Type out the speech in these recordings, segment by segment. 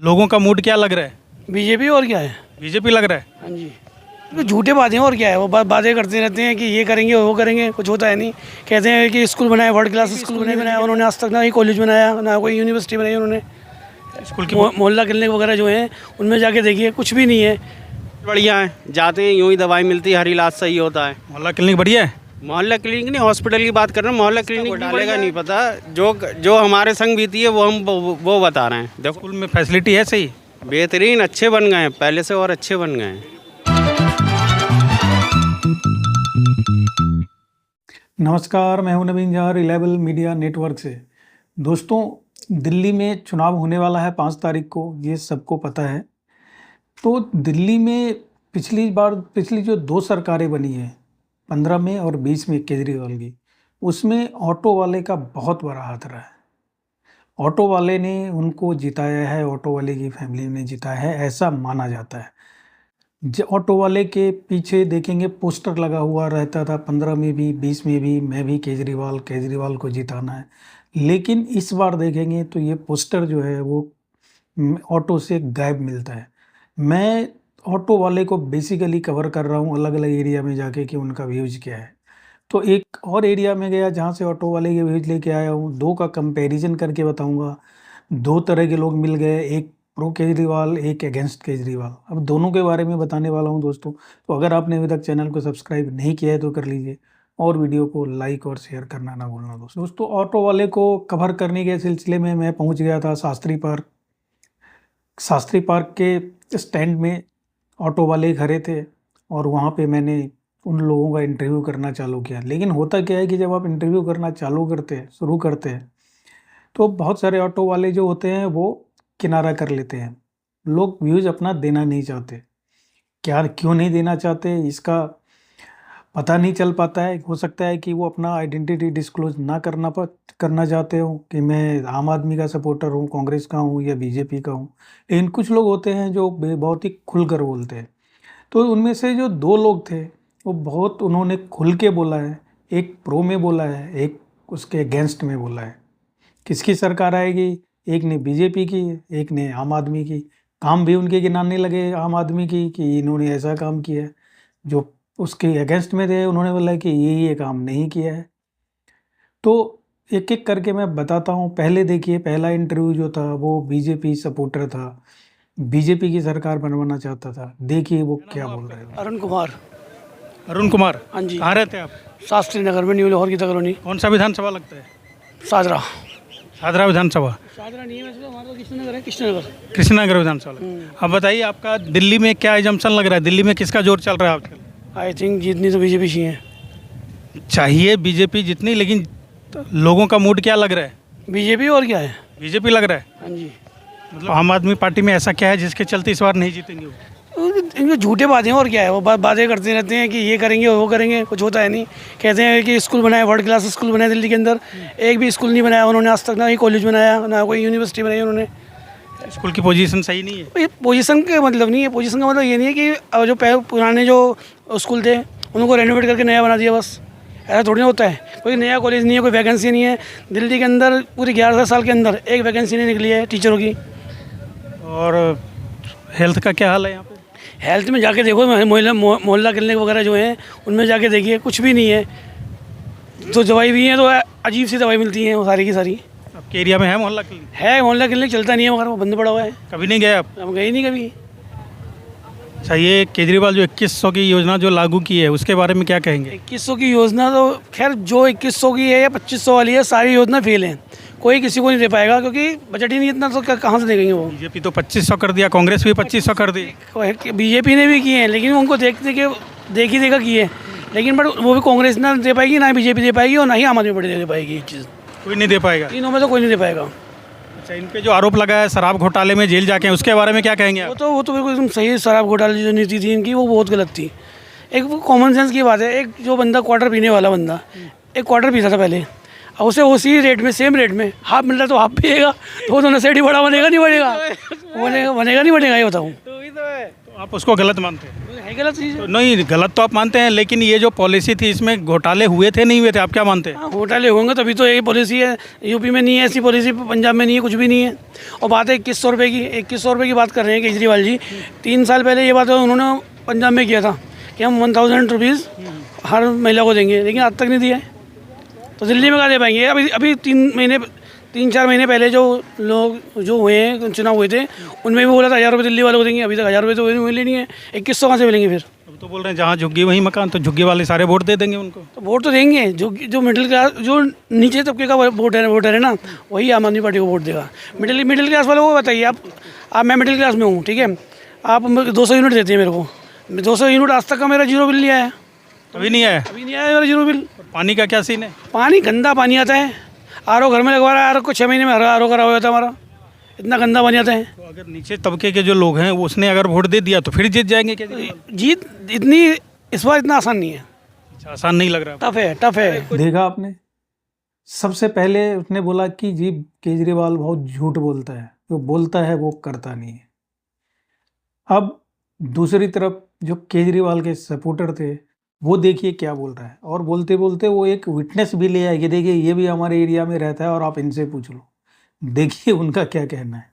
लोगों का मूड क्या लग रहा है? बीजेपी और क्या है। बीजेपी लग रहा है। हाँ जी, तो झूठे बातें हैं और क्या है। वो बातें करते रहते हैं कि ये करेंगे वो करेंगे, कुछ होता है नहीं। कहते हैं कि स्कूल बनाए, वर्ल्ड क्लास स्कूल नहीं बनाया उन्होंने आज तक, ना ही कॉलेज बनाया, ना कोई यूनिवर्सिटी बनाई उन्होंने। स्कूल की मोहल्ला क्लिनिक वगैरह जो हैं उनमें जाके देखिए, कुछ भी नहीं है। बढ़िया है, जाते हैं यूं ही दवाई मिलती है, हर इलाज सही होता है। मोहल्ला क्लिनिक बढ़िया है। मोहल्ला क्लिनिक नहीं, हॉस्पिटल की बात कर रहे हैं। मोहल्ला क्लिनिक डालेगा नहीं पता, जो हमारे संग बीती है वो बता रहे हैं। देखो स्कूल में फैसिलिटी है सही? बेहतरीन, अच्छे बन गए हैं, पहले से और अच्छे बन गए हैं। नमस्कार, मैं हूं नवीन जहाँ, रिलायबल मीडिया नेटवर्क से। दोस्तों, दिल्ली में चुनाव होने वाला है 5 तारीख को, ये सबको पता है। तो दिल्ली में पिछली जो 2 सरकारें बनी हैं, 15 में और 20 में केजरीवाल की, उसमें ऑटो वाले का बहुत बड़ा हाथ रहा है। ऑटो वाले ने उनको जिताया है, ऑटो वाले की फैमिली ने जिताया है, ऐसा माना जाता है। ऑटो वाले के पीछे देखेंगे पोस्टर लगा हुआ रहता था, 15 में भी 20 में भी, मैं भी केजरीवाल को जिताना है। लेकिन इस बार देखेंगे तो ये पोस्टर जो है वो ऑटो से गायब मिलता है। मैं ऑटो वाले को बेसिकली कवर कर रहा हूँ अलग अलग एरिया में जाके कि उनका व्यूज़ क्या है। तो एक और एरिया में गया जहाँ से ऑटो वाले के व्यूज़ लेके आया हूँ, 2 का कंपैरिजन करके बताऊँगा। 2 तरह के लोग मिल गए, एक प्रो केजरीवाल, एक अगेंस्ट केजरीवाल। अब दोनों के बारे में बताने वाला हूं दोस्तों। तो अगर आपने अभी तक चैनल को सब्सक्राइब नहीं किया है तो कर लीजिए, और वीडियो को लाइक और शेयर करना ना भूलना दोस्तों। ऑटो वाले को कवर करने के सिलसिले में मैं पहुंच गया था शास्त्री पार्क के स्टैंड में। ऑटो वाले खड़े थे और वहाँ पे मैंने उन लोगों का इंटरव्यू करना चालू किया। लेकिन होता क्या है कि जब आप इंटरव्यू करना शुरू करते हैं तो बहुत सारे ऑटो वाले जो होते हैं वो किनारा कर लेते हैं। लोग व्यूज़ अपना देना नहीं चाहते। क्यों नहीं देना चाहते इसका पता नहीं चल पाता है। हो सकता है कि वो अपना आइडेंटिटी डिस्क्लोज ना करना चाहते हो कि मैं आम आदमी का सपोर्टर हूँ, कांग्रेस का हूँ या बीजेपी का हूँ। लेकिन कुछ लोग होते हैं जो बहुत ही खुलकर बोलते हैं। तो उनमें से जो 2 लोग थे वो उन्होंने खुल के बोला है। एक प्रो में बोला है, एक उसके अगेंस्ट में बोला है। किसकी सरकार आएगी? एक ने बीजेपी की, एक ने आम आदमी की। काम भी उनके गिनाने लगे आम आदमी की कि इन्होंने ऐसा काम किया है। जो उसके अगेंस्ट में थे उन्होंने बोला कि ये काम नहीं किया है। तो एक एक करके मैं बताता हूँ। पहले देखिए, पहला इंटरव्यू जो था वो बीजेपी सपोर्टर था, बीजेपी की सरकार बनवाना चाहता था। देखिए वो क्या बोल रहे हैं। अरुण कुमार। हाँ जी। कहाँ रहते हैं आप? शास्त्री नगर में, न्यू लाहौर की कॉलोनी। कौन सा विधानसभा लगता है? साजरा विधानसभा। साजरा नहीं है वैसे तो, हमारा तो कृष्णनगर है। कृष्णनगर विधानसभा। अब बताइए, आपका दिल्ली में क्या एजम्पशन लग रहा है? दिल्ली में किसका जोर चल रहा है आजकल? आई थिंक जीतनी तो बीजेपी चाहिए बीजेपी जितनी, लेकिन लोगों का मूड क्या लग रहा है? बीजेपी और क्या है। बीजेपी लग रहा है। हाँ जी, मतलब आम आदमी पार्टी में ऐसा क्या है जिसके चलते इस बार नहीं जीतेंगे वो? इनके झूठे बातें हैं और क्या है। वो बातें करते रहते हैं कि ये करेंगे वो करेंगे, कुछ होता है नहीं। कहते हैं कि स्कूल बनाए, वर्ल्ड क्लास स्कूल बनाए दिल्ली के अंदर, एक भी स्कूल नहीं बनाया उन्होंने आज तक, ना ही कॉलेज बनाया, ना कोई यूनिवर्सिटी बनाई उन्होंने। स्कूल की पोजीशन सही नहीं है। ये पोजीशन का मतलब नहीं है। पोजीशन का मतलब ये नहीं है कि जो पुराने जो स्कूल थे उनको रेनोवेट करके नया बना दिया बस। ऐसा थोड़ी ना होता है। कोई नया कॉलेज नहीं है, कोई वैकेंसी नहीं है दिल्ली के अंदर। पूरी 11 साल के अंदर एक वैकेंसी नहीं निकली है टीचरों की। और हेल्थ का क्या हाल है यहाँ पे? हेल्थ में जाके देखो, मोहल्ला क्लिनिक वगैरह जो हैं उनमें जाके देखिए, कुछ भी नहीं है। तो दवाई भी है तो अजीब सी दवाई मिलती है वो सारी की सारी। आपके एरिया में है मोहल्ला क्लिनिक? है, मोहल्ला क्लिनिक चलता नहीं है मगर वो बंद पड़ा हुआ है। कभी नहीं गए आप? हम गए नहीं कभी। अच्छा, ये केजरीवाल जो 2100 की योजना जो लागू की है उसके बारे में क्या कहेंगे? 2100 की योजना तो खैर जो 2100 की है या 2500 वाली है, सारी योजना फेल है। कोई किसी को नहीं दे पाएगा क्योंकि बजट ही नहीं इतना, तो कहाँ से देंगे वो। बीजेपी तो 2500 कर दिया, कांग्रेस भी 2500 कर दी। बीजेपी ने भी किए हैं लेकिन उनको देख ही देखा किए। लेकिन बट वो भी कांग्रेस ना दे पाएगी, ना बीजेपी दे पाएगी और ना ही आम आदमी पार्टी दे पाएगी। ये चीज़ कोई नहीं दे पाएगा। तीनों में तो कोई नहीं दे पाएगा। अच्छा, इन पे जो आरोप लगा है शराब घोटाले में जेल जाके, उसके बारे में क्या कहेंगे आप? वो तो बिल्कुल एकदम सही। शराब घोटाले की जो नीति थी इनकी वो बहुत गलत थी। एक वो कॉमन सेंस की बात है। एक जो बंदा क्वार्टर पीने वाला बंदा एक क्वार्टर पीता था पहले, और उसे उसी रेट में, सेम रेट में हाफ मिल रहा तो हाफ पिएगा, तो वो तो नशेड़ी बड़ा बनेगा नहीं बनेगा? बनेगा नहीं बनेगा, ये बताऊँ। तो आप उसको गलत मानते हैं? ये गलत चीज़ है। तो नहीं, गलत तो आप मानते हैं, लेकिन ये जो पॉलिसी थी इसमें घोटाले हुए थे नहीं हुए थे, आप क्या मानते हैं? हाँ, घोटाले होंगे तभी तो ये पॉलिसी है। यूपी में नहीं है ऐसी पॉलिसी, पंजाब में नहीं है, कुछ भी नहीं है। और बात है 2100 रुपये की, 2100 रुपये की बात कर रहे हैं केजरीवाल जी। 3 साल पहले ये बात उन्होंने पंजाब में किया था कि हम 1000 रुपीज़ हर महिला को देंगे, लेकिन आज तक नहीं दिया है। तो दिल्ली में क्या दे पाएंगे? अभी 3-4 महीने पहले जो लोग जो हुए हैं, चुनाव हुए थे, उनमें भी बोला था 1000 रुपये दिल्ली वालों को देंगे। अभी तक 1000 रुपये तो मिले नहीं है। 2100 कहाँ से मिलेंगे फिर? अब तो बोल रहे हैं जहाँ झुग्गी वहीं मकान, तो झुग्गी वाले सारे वोट दे देंगे उनको। तो वोट तो देंगे, जो मिडिल क्लास, जो नीचे तबके का वोटर है ना, वही आम आदमी पार्टी को वोट देगा। मिडिल क्लास वालों को बताइए आप मैं मिडिल क्लास में हूँ, ठीक है, आप 200 यूनिट देते हैं मेरे को। 200 यूनिट आज तक का मेरा जीरो बिल नहीं आया। अभी नहीं आया? अभी नहीं आया मेरा जीरो बिल। पानी का क्या सीन है? पानी गंदा पानी आता है। आर ओ घर में लगवा रहा है, आर ओ को 6 महीने में आर ओ करा हुआ था हमारा। इतना गंदा पानी आता है। तो अगर नीचे तबके के जो लोग हैं उसने अगर वोट दे दिया तो फिर जीत जाएंगे क्या? जीत इतनी इस बार इतना आसान नहीं है। अच्छा, आसान नहीं लग रहा? टफ है। देखा आपने, सबसे पहले उसने बोला कि जी केजरीवाल बहुत झूठ बोलता है, जो बोलता है वो करता नहीं है। अब दूसरी तरफ जो केजरीवाल के सपोर्टर थे वो देखिए क्या बोल रहा है, और बोलते बोलते वो एक विटनेस भी ले आए कि देखिए ये भी हमारे एरिया में रहता है और आप इनसे पूछ लो। देखिए उनका क्या कहना है।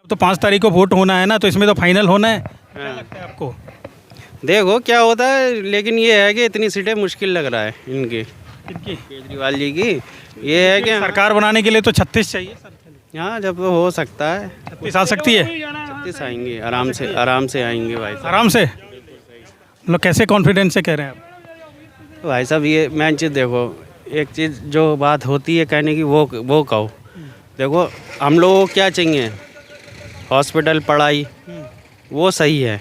अब तो 5 तारीख को वोट होना है ना, तो इसमें तो फाइनल होना है। क्या लगता है आपको? देखो क्या होता है, लेकिन ये है कि इतनी सीटें मुश्किल लग रहा है इनकी, किनकी? केजरीवाल जी की। ये है कि सरकार बनाने के लिए तो 36 चाहिए सर। हाँ, जब हो सकता है 36 आ सकती है? 36 आएंगे, आराम से आएंगे भाई साहब। आराम से? मतलब कैसे कॉन्फिडेंस से कह रहे हैं आप? तो भाई साहब ये मेन चीज़ देखो, एक चीज़ जो बात होती है कहने की वो कहो। देखो हम लोगों को क्या चाहिए, हॉस्पिटल, पढ़ाई, वो सही है।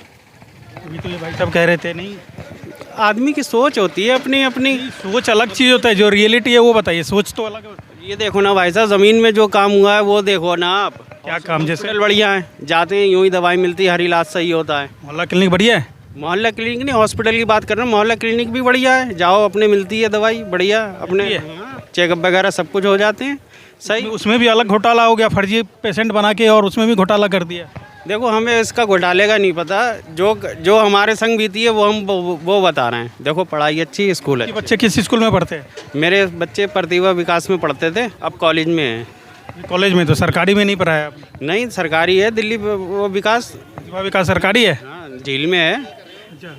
अभी तो ये भाई साहब कह रहे थे नहीं, आदमी की सोच होती है अपनी अपनी। सोच अलग चीज़ होता है, जो रियलिटी है वो बताइए, सोच तो अलग होता है। ये देखो ना भाई साहब, ज़मीन में जो काम हुआ है वो देखो ना आप। क्या काम? जैसे हॉस्पिटल बढ़िया है, जाते हैं यूँ ही दवाई मिलती है, हर इलाज सही होता है। मोहल्ला क्लिनिक बढ़िया है? मोहल्ला क्लिनिक नहीं, हॉस्पिटल की बात कर रहा हूँ। मोहल्ला क्लिनिक भी बढ़िया है, जाओ अपने मिलती है दवाई बढ़िया, अपने चेकअप वगैरह सब कुछ हो जाते हैं सही। उसमें भी अलग घोटाला हो गया, फर्जी पेशेंट बना के, और उसमें भी घोटाला कर दिया। देखो हमें इसका घोटाले का नहीं पता, जो हमारे संग बीती है वो हम वो बता रहे हैं। देखो पढ़ाई अच्छी, स्कूल है। बच्चे किस स्कूल में पढ़ते हैं? मेरे बच्चे प्रतिभा विकास में पढ़ते थे, अब कॉलेज में हैं। कॉलेज में? तो सरकारी में नहीं पढ़ाया आपने? नहीं, सरकारी है, दिल्ली वो विकास। प्रतिभा विकास सरकारी है? हाँ, झील में है।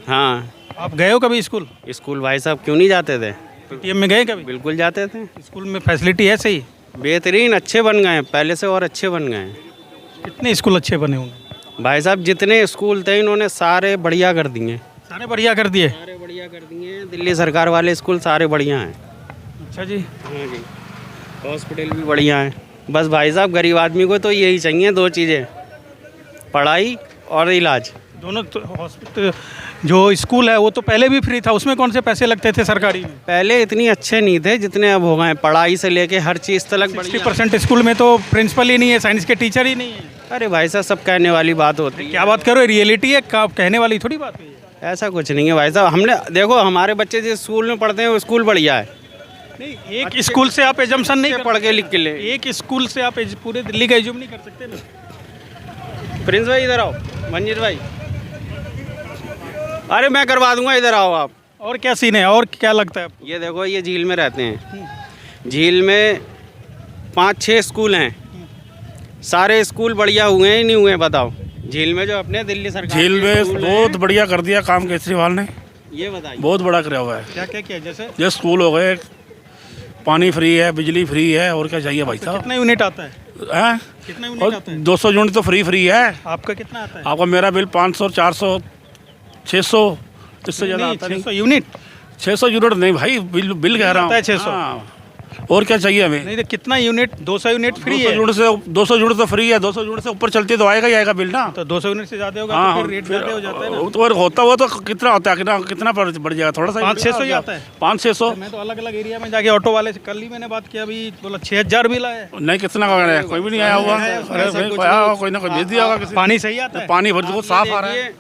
हाँ, आप गए हो कभी स्कूल? स्कूल भाई साहब क्यों नहीं जाते थे? पीटीएम में गए कभी? बिल्कुल जाते थे। स्कूल में फैसिलिटी है सही? बेहतरीन, अच्छे बन गए हैं, पहले से और अच्छे बन गए हैं। कितने स्कूल अच्छे बने होंगे? भाई साहब जितने स्कूल थे इन्होंने सारे बढ़िया कर दिए। सारे बढ़िया कर दिए? सारे बढ़िया कर दिए, दिल्ली सरकार वाले स्कूल सारे बढ़िया हैं। अच्छा जी। हाँ जी, हॉस्पिटल भी बढ़िया है। बस भाई साहब गरीब आदमी को तो यही चाहिए, 2 चीज़ें, पढ़ाई और इलाज। दोनों तो हॉस्पिटल, जो स्कूल है वो तो पहले भी फ्री था, उसमें कौन से पैसे लगते थे सरकारी में? पहले इतनी अच्छे नहीं थे जितने अब हो गए, पढ़ाई से लेके हर चीज़ तक 60% स्कूल में तो प्रिंसिपल ही नहीं है, साइंस के टीचर ही नहीं है। अरे भाई साहब सब कहने वाली बात होती है। क्या बात करो, रियलिटी है, कहने वाली थोड़ी बात है। ऐसा कुछ नहीं है भाई साहब, हमने देखो हमारे बच्चे जिस स्कूल में पढ़ते हैं वो स्कूल बढ़िया है। नहीं, एक स्कूल से आप एजम्पशन नहीं पढ़ के लिख के ले, एक स्कूल से आप पूरे दिल्ली का एज्यूम नहीं कर सकते ना। प्रिंस भाई इधर आओ, मंजीत भाई, अरे मैं करवा दूंगा, इधर आओ आप। और क्या सीन है, और क्या लगता है आपको? ये देखो, ये झील में रहते हैं, झील में 5-6 स्कूल हैं, सारे स्कूल बढ़िया हुए हैं नहीं हुए बताओ? झील में जो अपने दिल्ली सरकार झील में बहुत बढ़िया कर दिया काम केजरीवाल ने, ये बताइए बहुत बड़ा कराया हुआ है। क्या क्या किया? जैसे स्कूल हो गए, पानी फ्री है, बिजली फ्री है, और क्या चाहिए भाई साहब? कितना यूनिट आता है? हैं? कितना यूनिट और आता है? 200 यूनिट तो फ्री है। आपका कितना आता है? आपका मेरा बिल 500, 400, 600, इससे ज़्यादा आता नहीं। 600 यूनिट? 600 यूनिट नहीं भाई, बिल कह रहा हूँ। आता है 600? हाँ। और क्या चाहिए हमें? नहीं तो कितना यूनिट? 200 यूनिट फ्री है। 200 यूनिट तो फ्री है, 200 यूनिट से ऊपर चलती तो आएगा ही आएगा बिल ना। तो 200 यूनिट से ज़्यादा होगा हाँ, तो फिर रेट ज़्यादा हो जाता है ना। तो और होता हुआ तो कितना होता है, कितना बढ़ जाएगा? थोड़ा सा 500-600 ही आता है। 500-600। मैं तो अलग अलग एरिया में जाके ऑटो वाले से कल ही मैंने बात किया, अभी बोला 6000 बिल आया है। नहीं, कितना का है? कोई भी नहीं आया हुआ। अरे भाई आया होगा, कोई ना कोई भेज दिया होगा किसी। पानी सही आता है? पानी बहुत साफ आ रहा है।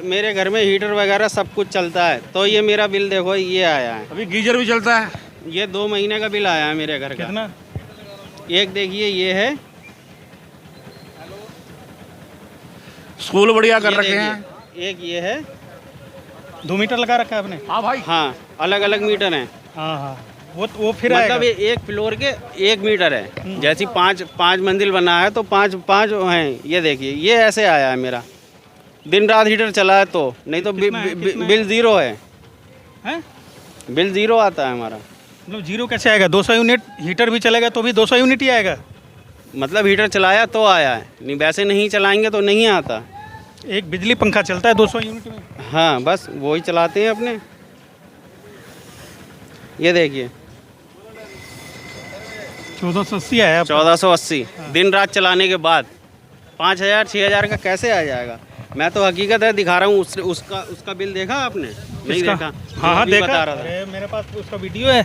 मेरे घर में हीटर वगैरह सब कुछ चलता है, तो ये मेरा बिल देखो ये आया है। अभी गीजर भी चलता है। ये 2 महीने का बिल आया है मेरे घर का। कितना? एक देखिए ये है, स्कूल बढ़िया कर ये रखे देखिए, हैं। एक ये है, 2 मीटर लगा रखा है आपने? हाँ, अलग अलग मीटर हैं। हाँ हाँ, वो फिर मतलब आएगा। ये एक फ्लोर के 1 मीटर है। जैसी पाँच मंजिल बना है तो पाँच हैं। ये देखिए, ये ऐसे आया है मेरा। दिन रात हीटर चला है तो, नहीं तो कितना है? बिल ज़ीरो है। हैं? बिल ज़ीरो आता है हमारा। मतलब जीरो कैसे आएगा? 200 यूनिट हीटर भी चलेगा तो भी 200 यूनिट ही आएगा। मतलब हीटर चलाया तो आया है, नहीं वैसे नहीं चलाएंगे तो नहीं आता। एक बिजली पंखा चलता है 200 यूनिट में। हाँ, बस वही चलाते हैं अपने। ये देखिए 1480 आया आपका। 1480 दिन रात चलाने के बाद 5000 6000 का कैसे आ जाएगा? मैं तो हकीकत है दिखा रहा हूँ। उसका बिल देखा आपने? नहीं इसका? देखा? हाँ हाँ अभी देखा। बता रहा था। अरे मेरे पास तो उसका वीडियो है,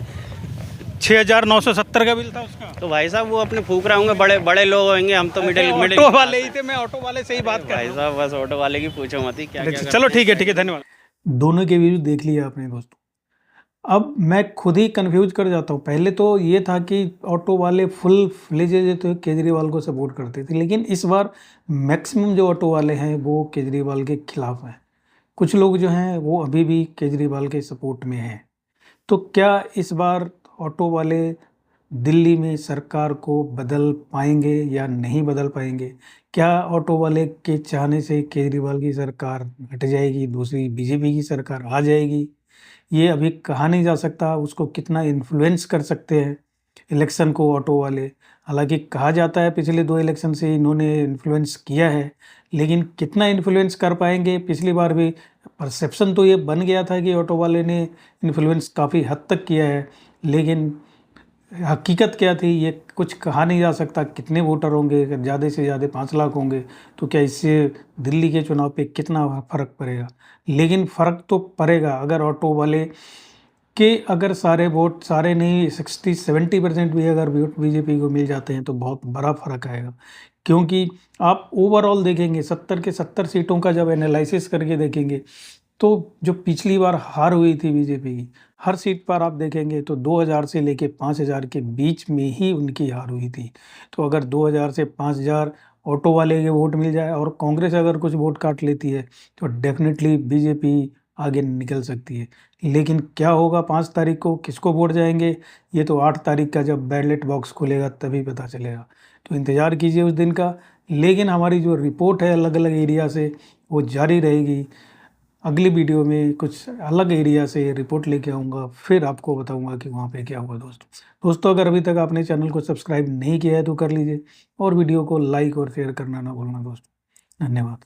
6970 का बिल था उसका। तो भाई साहब वो अपने फूक रहे होंगे, बड़े बड़े लोग होंगे, हम तो मिडिल ऑटो वाले ही थे, मैं ऑटो वाले से ही बात कर भाई रहा साहब बस ऑटो वाले की पूछो मत ही क्या क्या हूँ। चलो ठीक है, धन्यवाद। दोनों के व्यूज देख लिया आपने दोस्तों। अब मैं खुद ही कंफ्यूज कर जाता हूँ। पहले तो ये था कि ऑटो वाले फुल फ्लेजेज तो केजरीवाल को सपोर्ट करते थे, लेकिन इस बार मैक्सिमम जो ऑटो वाले हैं वो केजरीवाल के खिलाफ हैं। कुछ लोग जो हैं वो अभी भी केजरीवाल के सपोर्ट में हैं। तो क्या इस बार ऑटो वाले दिल्ली में सरकार को बदल पाएंगे या नहीं बदल पाएंगे? क्या ऑटो वाले के चाहने से केजरीवाल की सरकार हट जाएगी, दूसरी बीजेपी की सरकार आ जाएगी? ये अभी कहा नहीं जा सकता। उसको कितना इन्फ्लुएंस कर सकते हैं इलेक्शन को ऑटो वाले। हालांकि कहा जाता है पिछले 2 इलेक्शन से इन्होंने इन्फ्लुएंस किया है, लेकिन कितना इन्फ्लुएंस कर पाएंगे? पिछली बार भी परसेप्शन तो ये बन गया था कि ऑटो वाले ने इन्फ्लुएंस काफ़ी हद तक किया है, लेकिन हकीकत क्या थी ये कुछ कहा नहीं जा सकता। कितने वोटर होंगे? अगर ज़्यादा से ज़्यादा 5 लाख होंगे तो क्या इससे दिल्ली के चुनाव पे कितना फ़र्क पड़ेगा? लेकिन फ़र्क तो पड़ेगा। अगर ऑटो वाले के अगर सारे वोट, सारे नहीं 60-70% भी अगर वोट बीजेपी को मिल जाते हैं तो बहुत बड़ा फ़र्क आएगा। क्योंकि आप ओवरऑल देखेंगे 70 के 70 सीटों का जब एनालिसिस करके देखेंगे तो जो पिछली बार हार हुई थी बीजेपी की, हर सीट पर आप देखेंगे तो 2000 से लेके 5000 के बीच में ही उनकी हार हुई थी। तो अगर 2000 से 5000 ऑटो वाले के वोट मिल जाए और कांग्रेस अगर कुछ वोट काट लेती है तो डेफिनेटली बीजेपी आगे निकल सकती है। लेकिन क्या होगा 5 तारीख को, किसको वोट जाएंगे, ये तो 8 तारीख का जब बैलेट बॉक्स खुलेगा तभी पता चलेगा। तो इंतज़ार कीजिए उस दिन का। लेकिन हमारी जो रिपोर्ट है अलग अलग एरिया से वो जारी रहेगी। अगली वीडियो में कुछ अलग एरिया से रिपोर्ट लेके आऊँगा, फिर आपको बताऊँगा कि वहाँ पे क्या हुआ दोस्तों। अगर अभी तक आपने चैनल को सब्सक्राइब नहीं किया है तो कर लीजिए और वीडियो को लाइक और शेयर करना ना भूलना दोस्तों। धन्यवाद।